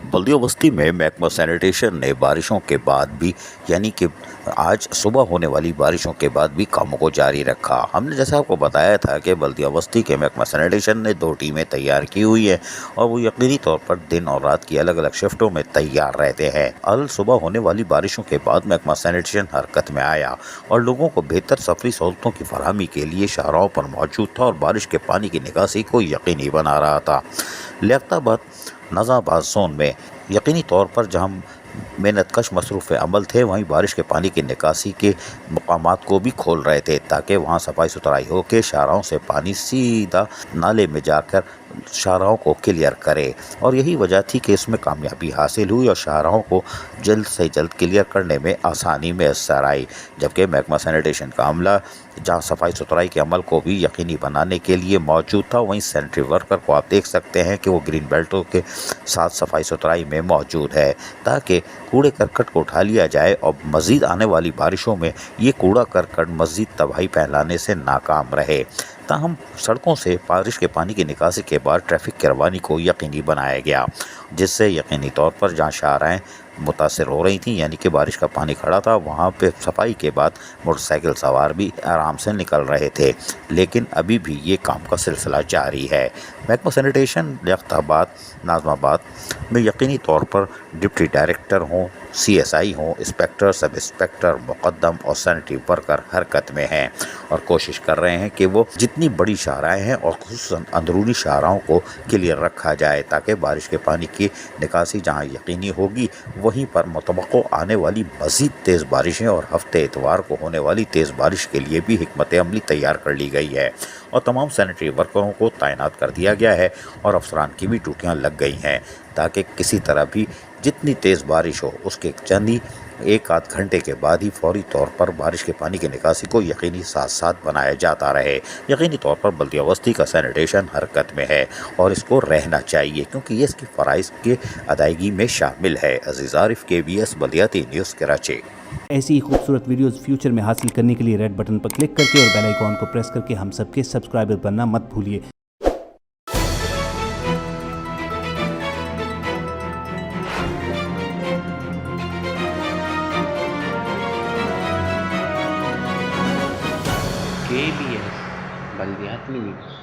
बल्दिया बस्ती में महकमा सैनिटेशन ने बारिशों के बाद भी यानी कि आज सुबह होने वाली बारिशों के बाद भी कामों को जारी रखा। हमने जैसा आपको बताया था कि बल्दिया बस्ती के महकमा सैनिटेशन ने 2 टीमें तैयार की हुई हैं और वो यकीनी तौर पर दिन और रात की अलग अलग शिफ्टों में तैयार रहते हैं। कल सुबह होने वाली बारिशों के बाद महकमा सैनिटेशन हरकत में आया और लोगों को बेहतर सफरी सहूलतों की फराहमी के लिए शाहराहों पर मौजूद था और बारिश के पानी की निकासी को यकीनी बना रहा था। लियाकताबाद नाज़ाबाद जोन में यकीनी तौर पर जहाँ मेहनतकश मसरूफ़ अमल थे, वहीं बारिश के पानी की निकासी के मकामात को भी खोल रहे थे ताकि वहाँ सफाई सुथराई हो के शाहराहों से पानी सीधा नाले में जाकर शाहराहों को क्लियर करे। और यही वजह थी कि इसमें कामयाबी हासिल हुई और शाहराहों को जल्द से जल्द क्लियर करने में आसानी मैसर आई। जबकि महकमा सैनिटेशन का अमला जहाँ सफाई सुथराई के अमल को भी यकीनी बनाने के लिए मौजूद था, वहीं सैनिटरी वर्कर को आप देख सकते हैं कि वो ग्रीन बेल्टों के साथ सफाई सुथराई में मौजूद है ताकि कूड़े करकट को उठा लिया जाए और मज़ीद आने वाली बारिशों में ये कूड़ा करकट मज़ीद तबाही फैलाने से नाकाम रहे। ताहम सड़कों से बारिश के पानी की निकासी के बाद ट्रैफिक की रवानी को यकीनी बनाया गया, जिससे यकीनी तौर पर जहाँ शाहराहें मुतासर हो रही थी यानी कि बारिश का पानी खड़ा था, वहाँ पे सफाई के बाद मोटरसाइकिल सवार भी आराम से निकल रहे थे। लेकिन अभी भी ये काम का सिलसिला जारी है। महकमा सैनिटेशन लियाकताबाद नाज़माबाद में यकीनी तौर पर डिप्टी डायरेक्टर हों, CSI हों, इंस्पेक्टर, सब इंस्पेक्टर, मुकद्दम और सैनिटरी वर्कर हरकत में हैं और कोशिश कर रहे हैं कि वो जितनी बड़ी शाहराहें हैं और खुसूसन अंदरूनी शाहराहों को क्लियर रखा जाए ताकि बारिश के पानी की निकासी जहाँ यकीनी होगी, वहीं पर मुतवक्को आने वाली मज़ीद तेज़ बारिशें और हफ्ते इतवार को होने वाली तेज़ बारिश के लिए भी हिकमत अमली तैयार कर ली गई है और तमाम सैनिटरी वर्करों को तैनात कर दिया गया है और अफसरान की भी ड्यूटियाँ लग गई हैं ताकि किसी तरह भी जितनी तेज़ बारिश हो उसके चंद एक आध घंटे के बाद ही फौरी तौर पर बारिश के पानी की निकासी को यकीनी साथ साथ बनाया जाता रहे। यकीनी तौर पर बल्दिया बस्ती का सैनिटेशन हरकत में है और इसको रहना चाहिए क्योंकि ये इसकी फ़राइज़ के अदायगी में शामिल है। अज़ीज़ आरिफ, KBS बल्दियाती न्यूज़ कराची। ऐसी ही खूबसूरत वीडियोस फ्यूचर में हासिल करने के लिए रेड बटन पर क्लिक करके और बेल आइकॉन को प्रेस करके हम सबके सब्सक्राइबर बनना मत भूलिए। KBS बल्दियाती न्यूज़।